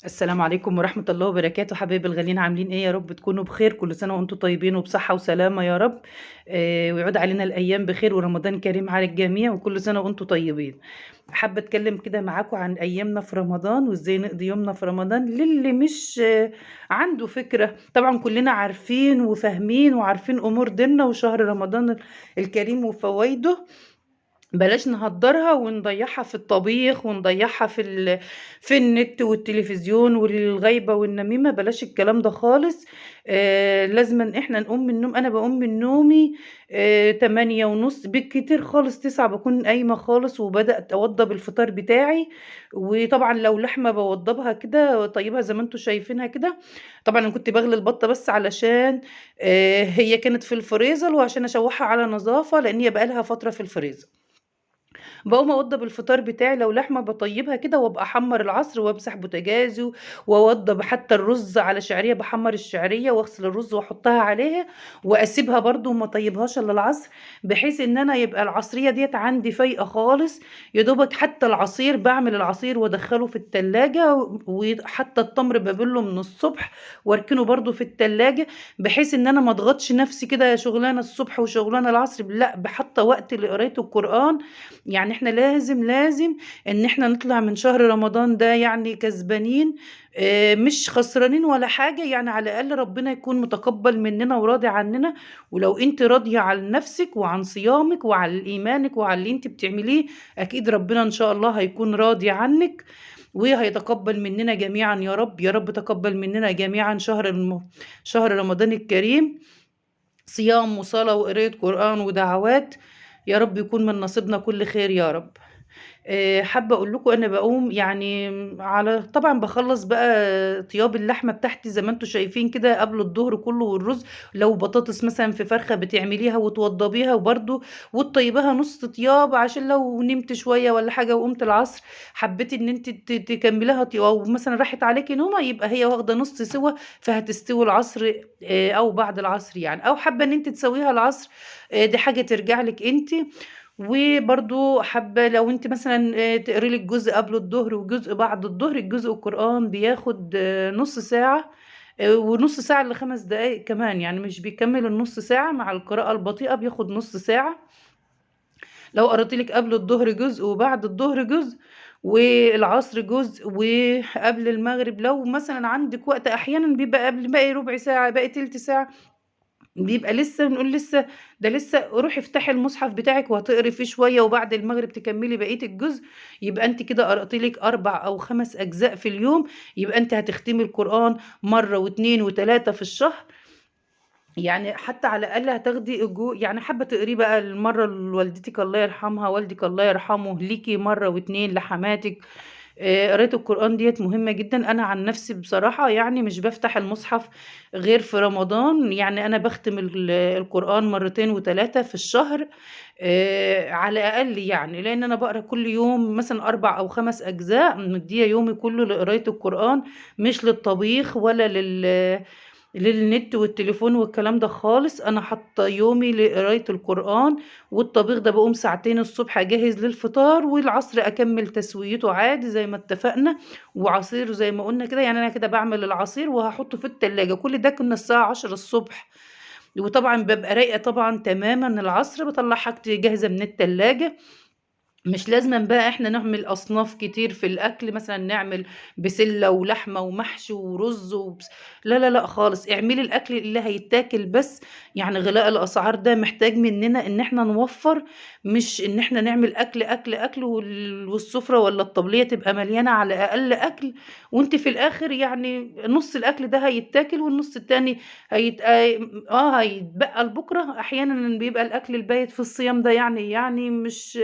السلام عليكم ورحمة الله وبركاته، حبايبي الغاليين عاملين إيه؟ يا رب تكونوا بخير، كل سنة وأنتم طيبين وبصحة وسلامة يا رب. ويعود علينا الأيام بخير ورمضان كريم على الجميع وكل سنة وأنتم طيبين. حابة أتكلم كده معاكم عن أيامنا في رمضان وإزاي نقضي يومنا في رمضان للي مش عنده فكرة. طبعًا كلنا عارفين وفاهمين وعارفين أمور ديننا وشهر رمضان الكريم وفوايده. بلاش نهدّرها ونضيّعها في الطبيخ ونضيّعها في النت والتلفزيون والغيبة والنميمة، بلاش الكلام ده خالص. لازمًا إحنا نقوم من النوم، أنا باقوم من نومي 08:30 بالكتير خالص 09:00 باكون قايمة خالص وبدأت أوضّب الفطار بتاعي. وطبعًا لو لحمة باوضّبها كده واطيّبها زي ما أنتم شايفينها كده. طبعًا أنا كنت باغلي البطة بس علشان هي كانت في الفريزر وعشان أشوّحها على نضافة، لإن هي بقى لها فترة في الفريزر. باقوم أوضّب الفطار بتاعي، لو لحمة باطيّبها كده وأبقى أحمّر العصر وأمسح بوتاجازي وأوضّب حتى الرز على شعرية، باحمّر الشعرية واغسل الرز واحطها عليها وأسيبها برضه وما اطيّبهاش إلا العصر، بحيث إن أنا يبقى العصرية ديّة عندي فايقة خالص. يا دوبك حتى العصير باعمل العصير وادخّله في التلاجة وحتى التمر بابله من الصبح واركنه برضه في التلاجة، بحيث إن أنا ما اضغطش نفسي كده شغلانة الصبح وشغلانة العصر، لأ حاطة وقت لقراية القرآن. يعني إحنا لازم إن إحنا نطلع من شهر رمضان ده يعني كسبانين، مش خسرانين ولا حاجة، يعني على الأقل ربنا يكون متقبّل مننا وراضي عننا. ولو أنتِ راضية عن نفسِك وعن صيامِك وعن إيمانِك وعن اللي أنتِ بتعمليه، أكيد ربنا إن شاء الله هيكون راضي عنِّك وهيتقبّل مننا جميعًا يا رب. يا رب تقبّل مننا جميعًا شهر رمضان الكريم، صيام وصلاة وقراية قرآن ودعوات. يا رب يكون من نصيبنا كل خير يا رب. حابة أقول لكم أنا باقوم يعني على طبعًا باخلّص بقى طياب اللحمة بتاعتي زي ما أنتم شايفين كده قبل الضهر كلّه والرز. لو بطاطس مثلًا في فرخة بتعمليها وتوضّبيها وبرضه وتطيّبيها نُص طياب عشان لو نمتِ شوية والّا حاجة وقُمتِ العصر حبّيتِ إن أنتِ تكمّليها أو مثلًا راحت عليكِ نومة يبقى هي واخدة نُص سِوَى، فهتستوي العصر أو بعد العصر يعني، أو حابة إن أنتِ تسويها العصر، دي حاجة ترجع لِك أنتِ. وبرضه حابة لو أنتِ مثلًا تقري لِك جزء قبل الضهر وجزء بعد الضهر، الجزء القرآن بياخد نُص ساعة، ونُص ساعة ل5 دقايق كمان، يعني مش بيكمّل النُص ساعة، مع القراءة البطيئة بياخد نُص ساعة. لو قريتِ لِك قبل الضهر جزء وبعد الضهر جزء والعصر جزء وقبل المغرب، لو مثلًا عندِك وقت أحيانًا بيبقى قبل باقي ربع ساعة، باقي تِلت ساعة. بيبقى لسه بنقول لسه روحي افتحي المصحف بتاعِك وهتقري فيه شوية وبعد المغرب تكمّلي بقية الجزء، يبقى أنتِ كده قرأتِ لِك 4 أو 5 أجزاء في اليوم، يبقى أنتِ هتختمي القرآن مرّة و2 و3 في الشهر. يعني حتى على الأقل هتاخدي يعني حابة تقريه بقى مرّة لوالدتِك الله يرحمها، والدِك الله يرحمه، ليكِ مرّة و2 لحماتِك. قراية القرآن ديّة مهمة جدًا. أنا عن نفسي بصراحة يعني مش بافتح المصحف غير في رمضان، يعني أنا باختم القرآن مرّتين و3 في الشهر على الأقل يعني، لإن أنا باقرا كل يوم مثلًا 4 أو 5 أجزاء، مديّة يومي كلّه لقراية القرآن، مش للطبيخ ولا للنت والتليفون والكلام ده خالص. أنا حاطة يومي لقراية القرآن، والطبيخ ده باقوم ساعتين الصبح أجهّز للفطار، والعصر أكمّل تسويته عادي زي ما اتفقنا، وعصير زي ما قُلنا كده، يعني أنا كده باعمل العصير وهاحطه في التلاجة، كل ده كنا الساعة 10:00 ص. وطبعًا بابقى رايقة طبعًا تمامًا العصر، باطلّع حاجتي جاهزة من التلاجة. مش لازمًا بقى إحنا نعمل أصناف كتير في الأكل، مثلًا نعمل بسلة ولحمة ومحشي ورُز لا، لا، لأ خالص، اعملي الأكل اللي هيتاكل بس. يعني غلاء الأسعار ده محتاج مننا إن إحنا نوفّر، مش إن إحنا نعمل أكل، أكل، أكل والسفرة والّا الطبلية تبقى مليانة على أقل أكل، وأنتِ في الآخر يعني نُص الأكل ده هيتاكل والنُص التاني هيت هيتبقى لبُكرة. أحيانًا بيبقى الأكل البايت في الصيام ده يعني مش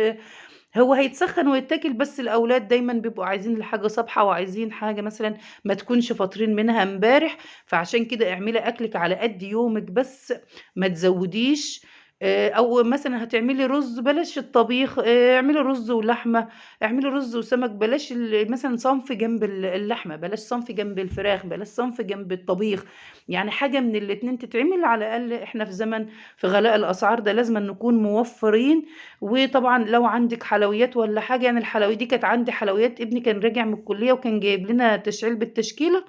هو هيتسخّن ويتاكل، بس الأولاد دايمًا بيبقوا عايزين الحاجة صابحة وعايزين حاجة مثلًا ما تكونش فاطرين منها امبارح، فعشان كده اعملي أكلِك على قد يومِك بس، ما تزوّديش. أو مثلًا هتعملي رز بلاش الطبيخ، اعملي رز ولحمة، اعملي رز وسمك، بلاش مثلًا صنف جنب اللحمة، بلاش صنف جنب الفراخ، بلاش صنف جنب الطبيخ، يعني حاجة من الاتنين تتعمل على الأقل. إحنا في زمن في غلاء الأسعار ده لازمًا نكون موفّرين. وطبعًا لو عندِك حلويات والّا حاجة، يعني دي كانت عندي حلويات، ابني كان راجع من الكلية وكان جايب لنا علبة تشكيلة،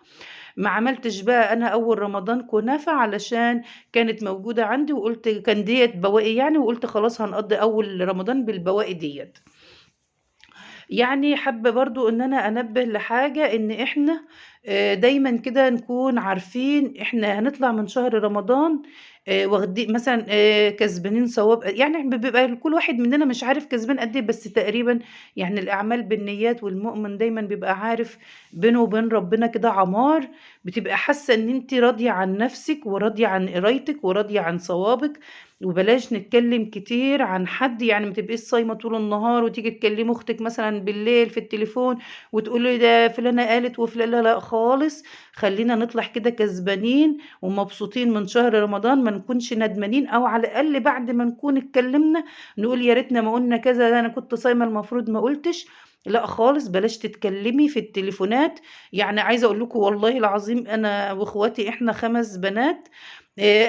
ما عملتش بقى أنا أول رمضان كنافة علشان كانت موجودة عندي، وقُلت كان ديّة بواقي يعني، وقُلت خلاص هنقضّي أول رمضان بالبواقي ديّة. يعني حابة برضه إن أنا أنبّه لحاجة، إن إحنا دايمًا كده نكون عارفين إحنا هنطلع من شهر رمضان مثلًا كسبانين ثواب، يعني بيبقى كل واحد مننا مش عارف كسبان قد إيه، بس تقريبًا يعني الأعمال بالنيات، والمؤمن دايمًا بيبقى عارف بينه وبين ربنا كده عمار، بتبقى حاسة إن أنتِ راضية عن نفسِك وراضية عن قرايتِك وراضية عن صوابِك. وبلاش نتكلم كتير عن حد، يعني ما تبقيش صايمة طول النهار وتيجي تكلمي أختِك مثلًا بالليل في التليفون وتقولي ده فلانة قالت لا، لأ خالص. خلّينا نطلع كده كسبانين ومبسوطين من شهر رمضان، ما نكونش ندمانين، أو على الأقل بعد ما نكون اتكلمنا نقول يا ريتنا ما قُلنا كذا، ده أنا كنت صايمة المفروض ما قُلتش. لأ خالص، بلاش تتكلمي في التليفونات. يعني عايزة أقول لكم والله العظيم، أنا وأخواتي إحنا 5 بنات،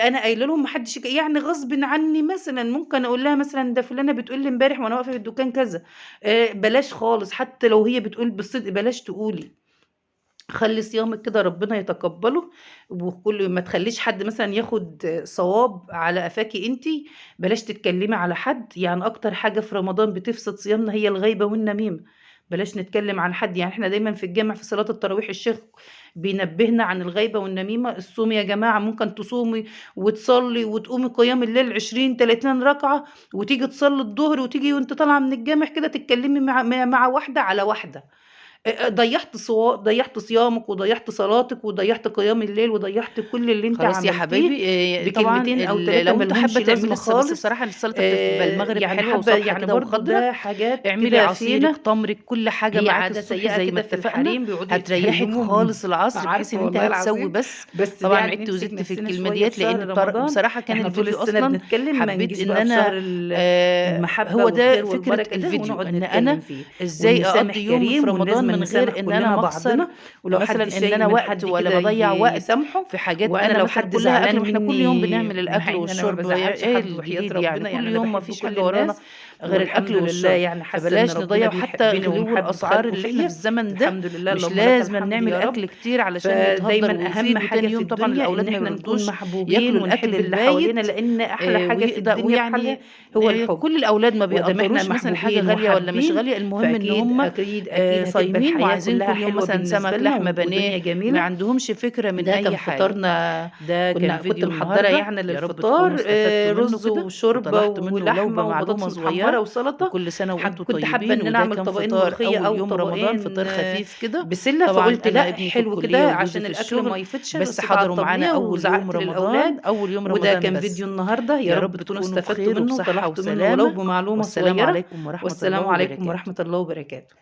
أنا قايلة لهم ما حدّش يعني غصبٍ عني مثلًا ممكن أقول لها مثلًا ده فلانة بتقول لي امبارح وأنا واقفة في الدُكان كذا، بلاش خالص، حتى لو هي بتقول بالصدق بلاش تقولي. خلّي صيامِك كده ربنا يتقبّله، ما تخلّيش حد مثلًا ياخُد صواب على قفاكِ أنتِ. بلاش تتكلّمي على حد، يعني أكتر حاجة في رمضان بتفسد صيامنا هي الغيبة والنميمة. بلاش نتكلّم عن حد، يعني إحنا دايمًا في الجامع في صلاة التراويح الشيخ بينبّهنا عن الغيبة والنميمة. الصوم يا جماعة ممكن تصومي وتصلّي وتقومي قيام الليل 20، 30 ركعة، وتيجي تصلّي الضهر وتيجي وأنتِ طالعة من الجامع كده تتكلّمي مع واحدة على واحدة. ضيّعتِ صيامِك وضيّعتِ صلاتِك وضيّعتِ قيام الليل وضيّعتِ كل اللي أنتِ خلاص يا عملتيه حبايبي، طبعًا بكلمتين أو 3 لو ما أنتم حابة لهمش تعملوا لازمة بس خالص. الصراحة السلطة بتبقى المغرب يعني حلوة حابة وصابحة يعني كده برضه وخضرا، ده حاجات اعملي كده عصيرِك، فينا. تمرِك، كل حاجة هي معاكِ عادة الصبح سيئة زي ما كده في اتفقنا، الحريم، بيقعدوا هتريّحِك يتكلموا من خالص العصر، بحيث عارفة إن أنتِ والله هتسوّي العظيم، بس. بس طبعًا يعني عِدتِ نمسك وزدتِ في نفسنا شوية في الكلمة شهر لإن رمضان. بصراحة كان إحنا طول الفيديو السنة أصلًا بنتكلم، ما حبيت نجيش إن بقى في أنا شهر المحبة هو ده والخير فكرة والبركة ده الفيديو، ونقعد إن نتكلم أنا فيه. إزاي والمسامح أقضّي يومي في كريم، رمضان ولازمًا من نسامح غير إن أنا كلنا ما بعضنا، أخسر ولو حد مثلًا إن شايل أنا من وقت حد ولا كده باضيّع وقت يسامحه. في حاجات وأنا أنا لو مثلًا حد كلّها أكل، زعلان ما إحنا كل يوم مني، بنعمل مع الأكل إن أنا ما والشرب، بازعّلش إيه حد وحياة الجديد يعني؟ ربنا، كل يعني أنا يوم ما باحب فيش كل حاجة ورانا الناس، غير والحمد الأكل لله والشرب، يعني حاسة إن فبلاش ربنا نضيّع حتى بيحبني غلو ومحبب الأسعار خلقه اللي إحنا في فيّا. الزمن ده، الحمد لله، مش اللهم لك لازمًا الحمد نعمل يا رب. أكل كتير علشان يتهدّر فدايمًا ويفيض، أهم حاجة وتاني في يوم طبعًا الدنيا إن الأولاد ما إحنا نكون يرضوش محبوبين ياكلوا الأكل ونحب اللي حوالينا، البايت لإن أحلى حاجة في الدنيا ويعني بحالها هو الحب. كل الأولاد ما وأدام إحنا بيقدّروش مثلًا الحاجة محبوبين غالية والّا مش وحابين، غالية، المهم إن فأكيد، هُم أكيد، أكيد هتبقى صايمين الحياة وعايزين كلّها كل يوم حلوة مثلًا بالنسبة سمك، لنا لحمة، بانيه، ودنيا ما جميلة. عندهمش فكرة من ده أي كان حاجة. فطارنا، ده كان كنت فيديو محضّرة النهارده، يعني يا رب تكونوا للفطار استفدتوا منه رُز كده وشوربة وطلعتوا منه ولو ولحمة بمعلومة وبطاطس محمّرة صغيرة، وسلطة. وكل سنة وأنتم كنت حابة طيبين. إن أنا وده أعمل كان طبقين فطار ملوخية أول أو يوم رمضان، طبقين فطار خفيف كده. بسلة، طبعًا فقُلت أنا لأ ابني في حلو الكلية كده وجوزي عشان في الأكل ما الشغل، يفيدش، بس رُحت على حضروا معانا الطبلية أول يوم وزعقت رمضان، للأولاد. أول يوم وده رمضان كان فيديو بس. النهارده، يا يا رب رب تكونوا تكونوا استفدتوا بخير منه وبصحة وطلعتوا منه ولو وسلامة، بمعلومة والسلام صغيرة. عليكم ورحمة والسلام الله عليكم وبركاته. ورحمة الله وبركاته.